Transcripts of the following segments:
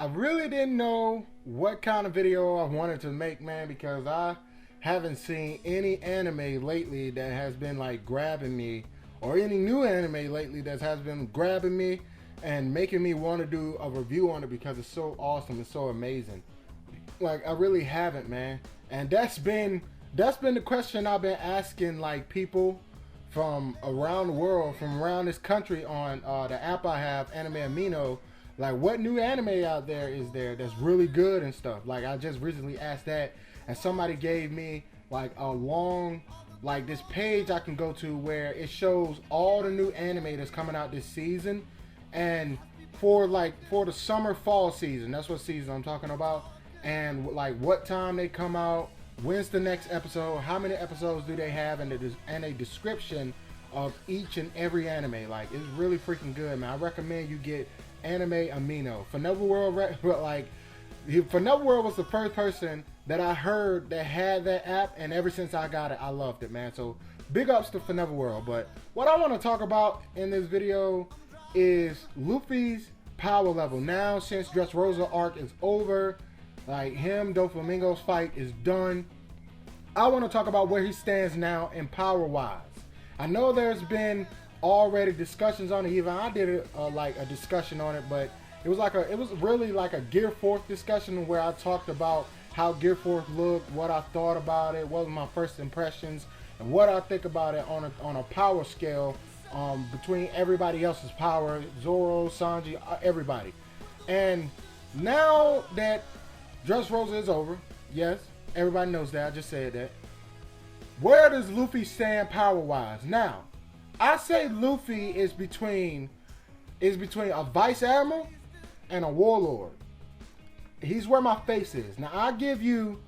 I really didn't know what kind of video I wanted to make, man, because I haven't seen any anime lately that has been like grabbing me, or any new anime lately that has been grabbing me and making me want to do a review on it because it's so awesome, it's so amazing. Like I really haven't, man. And that's been the question I've been asking like people from around the world, from around this country on the app I have, Anime Amino. Like, what new anime out there is there that's really good and stuff? Like, I just recently asked that, and somebody gave me like a long, like this page I can go to where it shows all the new anime that's coming out this season, and for the summer fall season. That's what season I'm talking about, and like what time they come out, when's the next episode, how many episodes do they have, and a description of each and every anime. Like, it's really freaking good, man. I recommend you get Anime Amino. Fornever World was the first person that I heard that had that app, and ever since I got it, I loved it, man. So big ups to Fornever World. But what I want to talk about in this video is Luffy's power level. Now, since Dressrosa arc is over, like him, Doflamingo's fight is done, I want to talk about where he stands now in power wise. I know there's been already discussions on it. Even I did a discussion on it, but it was really like a Gear 4th discussion where I talked about how Gear 4th looked, what I thought about it, what were my first impressions, and what I think about it on a power scale between everybody else's power, Zoro, Sanji, everybody. And now that Dressrosa is over, yes, everybody knows that, I just said that. Where does Luffy stand power wise? Now, I say Luffy is between a vice admiral and a warlord. He's where my face is. Now I give you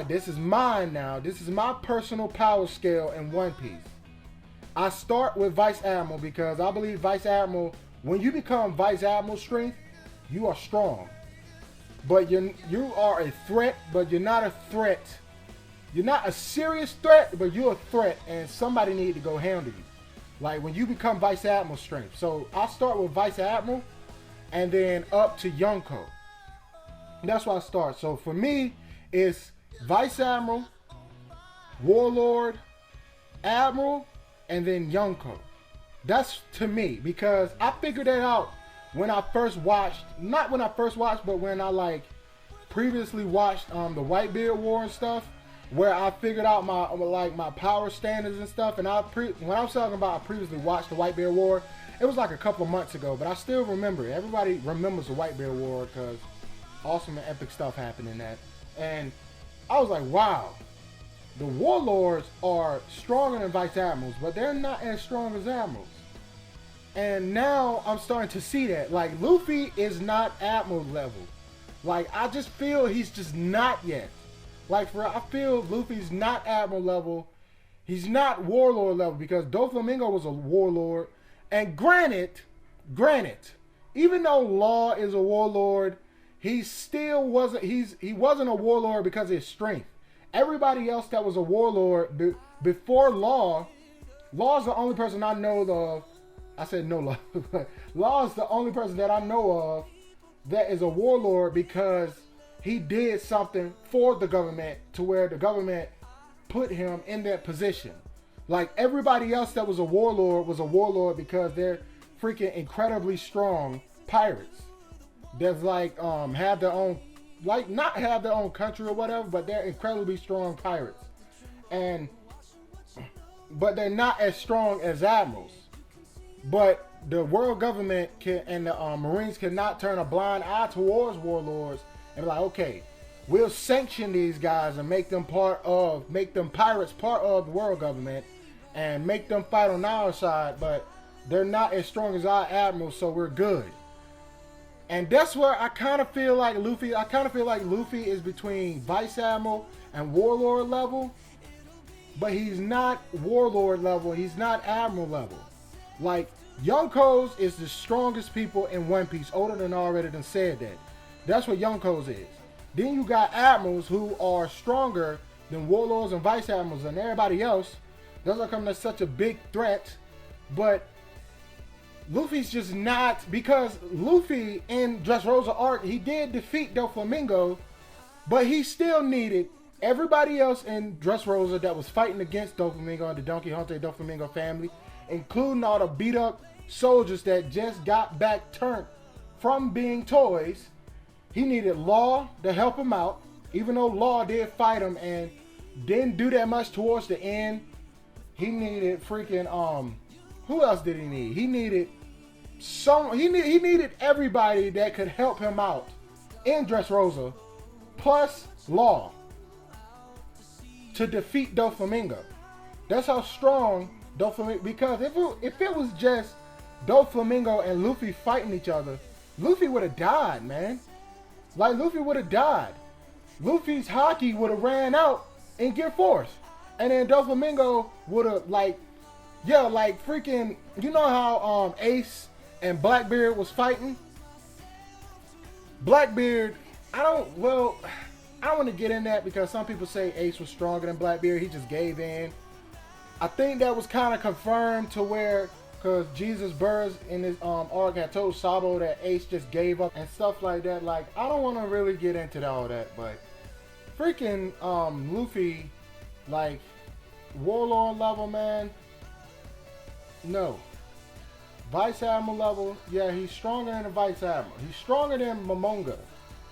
this is mine now. This is my personal power scale in One Piece. I start with vice admiral because I believe vice admiral, when you become vice admiral strength, you are strong. But you are a threat, but you're not a threat. You're not a serious threat, but you're a threat, and somebody need to go handle you. Like when you become Vice Admiral strength. So I'll start with Vice Admiral, and then up to Yonko. That's where I start. So for me, it's Vice Admiral, Warlord, Admiral, and then Yonko. That's to me, because I figured that out when I first watched, not when I first watched, but when I like previously watched the Whitebeard War and stuff, where I figured out my power standards and stuff. And when I was talking about I previously watched the Whitebeard War, it was like a couple of months ago, but I still remember it. Everybody remembers the Whitebeard War because awesome and epic stuff happened in that. And I was like, wow, the warlords are stronger than vice admirals, but they're not as strong as admirals. And now I'm starting to see that. Like, Luffy is not admiral level. Like, I just feel he's just not yet. Like, I feel Luffy's not admiral level. He's not warlord level because Doflamingo was a warlord. And granted, even though Law is a warlord, he still wasn't. He wasn't a warlord because of his strength. Everybody else that was a warlord before Law's the only person I know of. I said no Law. Law's the only person that I know of that is a warlord because he did something for the government to where the government put him in that position. Like everybody else that was a warlord because they're freaking incredibly strong pirates. That's like have their own, like not have their own country or whatever, but they're incredibly strong pirates. But they're not as strong as admirals. But the world government and the Marines cannot turn a blind eye towards warlords and be like, okay, we'll sanction these guys and make them pirates part of the world government and make them fight on our side, but they're not as strong as our admirals, so we're good. And that's where I kind of feel like Luffy is between Vice Admiral and Warlord level, but he's not Warlord level, he's not Admiral level. Like, Yonkos is the strongest people in One Piece. Oda done already done said that. That's what Yonkos is. Then you got admirals who are stronger than warlords and vice admirals and everybody else. Those are coming as such a big threat. But Luffy's just not, because Luffy in Dressrosa arc, he did defeat Doflamingo, but he still needed everybody else in Dressrosa that was fighting against Doflamingo and the Don Quixote Doflamingo family, including all the beat up soldiers that just got back turned from being toys. He needed Law to help him out, even though Law did fight him and didn't do that much towards the end. He needed freaking who else did he need? He needed he needed everybody that could help him out in Dressrosa, plus Law, to defeat Doflamingo. That's how strong Doflamingo. Because if it was just Doflamingo and Luffy fighting each other, Luffy would have died, man. Like, Luffy would have died. Luffy's haki would have ran out in Gear Force, and then Doflamingo would have like freaking. You know how Ace and Blackbeard was fighting? Blackbeard, I don't want to get in that because some people say Ace was stronger than Blackbeard. He just gave in. I think that was kind of confirmed to where, because Jesus Burrs in his arc had told Sabo that Ace just gave up and stuff like that. Like, I don't want to really get into all that, but freaking Luffy, like, Warlord level, man, no. Vice Admiral level, yeah, he's stronger than the Vice Admiral. He's stronger than Momonga.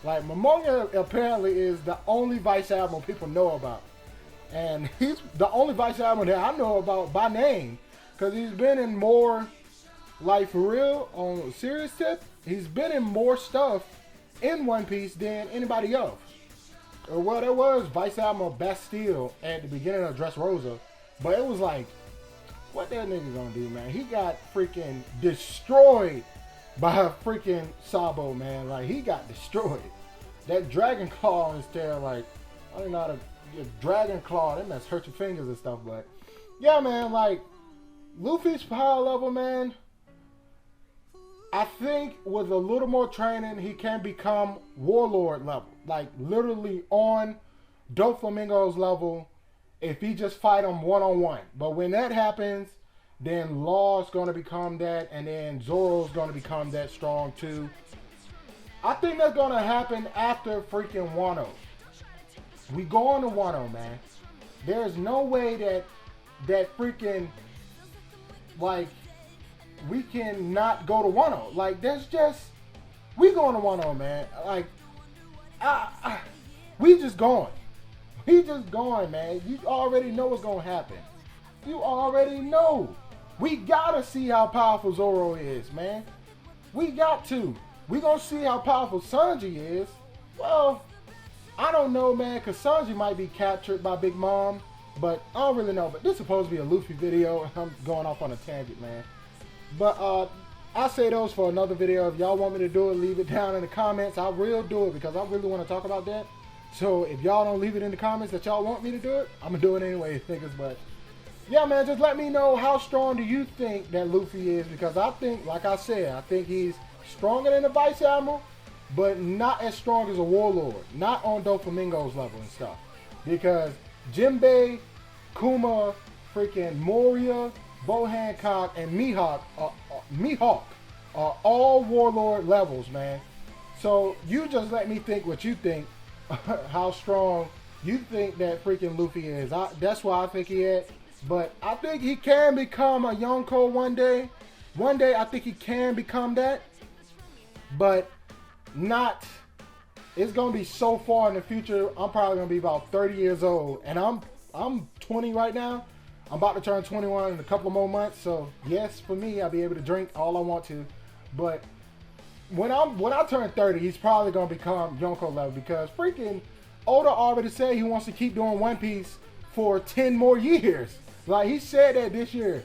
Like, Momonga apparently is the only Vice Admiral people know about. And he's the only Vice Admiral that I know about by name. Because he's been in more, like, for real, on a serious tip, he's been in more stuff in One Piece than anybody else. Well, there was Vice Admiral Bastille at the beginning of Dressrosa. But it was like, what that nigga gonna do, man? He got freaking destroyed by freaking Sabo, man. Like, he got destroyed. That dragon claw on his tail, like, I don't know how to, dragon claw, that mess hurt your fingers and stuff, but yeah, man, like, Luffy's power level, man, I think with a little more training, he can become Warlord level. Like, literally on Doflamingo's level, if he just fight him one-on-one. But when that happens, then Law's going to become that, and then Zoro's going to become that strong too. I think that's going to happen after freaking Wano. We go on to Wano, man. There's no way that freaking, like, we can not go to Wano. Like, there's just, we going to Wano, man. Like, we just going. We just going, man. You already know what's going to happen. You already know. We got to see how powerful Zoro is, man. We got to. We going to see how powerful Sanji is. Well, I don't know, man, because Sanji might be captured by Big Mom. But I don't really know. But this is supposed to be a Luffy video. I'm going off on a tangent, man. But I'll say those for another video. If y'all want me to do it, leave it down in the comments. I will do it because I really want to talk about that. So if y'all don't leave it in the comments that y'all want me to do it, I'm going to do it anyway, niggas. But yeah, man, just let me know how strong do you think that Luffy is. Because I think, like I said, I think he's stronger than the Vice Admiral, but not as strong as a Warlord. Not on Doflamingo's level and stuff. Because Jinbei, Kuma, freaking Moria, Bo Hancock, and Mihawk are all Warlord levels, man. So you just let me think what you think, how strong you think that freaking Luffy is. That's why I think he is. But I think he can become a Yonko one day. One day I think he can become that. But not, it's going to be so far in the future. I'm probably going to be about 30 years old. And I'm 20 right now. I'm about to turn 21 in a couple more months. So yes, for me, I'll be able to drink all I want to. But when I turn 30, he's probably going to become Yonko level. Because freaking Oda already said he wants to keep doing One Piece for 10 more years. Like, he said that this year.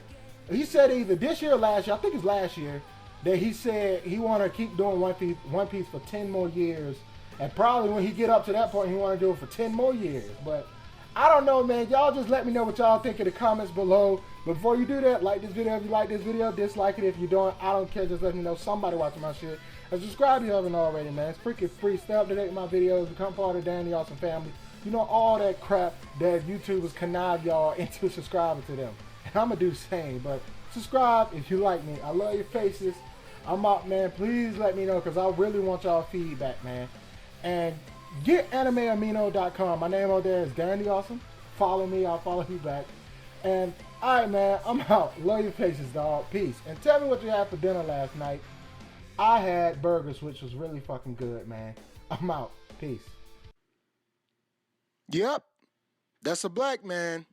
He said either this year or last year. I think it's last year. That he said he want to keep doing One Piece for 10 more years. And probably when he get up to that point, he want to do it for 10 more years. But I don't know, man. Y'all just let me know what y'all think in the comments below. But before you do that, like this video if you like this video. Dislike it if you don't. I don't care. Just let me know. Somebody watching my shit. And subscribe if you haven't already, man. It's freaking free. Stay up to date with my videos. Become part of Danny Awesome family. You know, all that crap that YouTubers connive y'all into subscribing to them. And I'm going to do the same. But subscribe if you like me. I love your faces. I'm out, man. Please let me know because I really want y'all feedback, man. And get animeamino.com. My name out there is Darren the Awesome. Follow me. I'll follow you back. And alright, man. I'm out. Love your faces, dog. Peace. And tell me what you had for dinner last night. I had burgers, which was really fucking good, man. I'm out. Peace. Yep, that's a black man.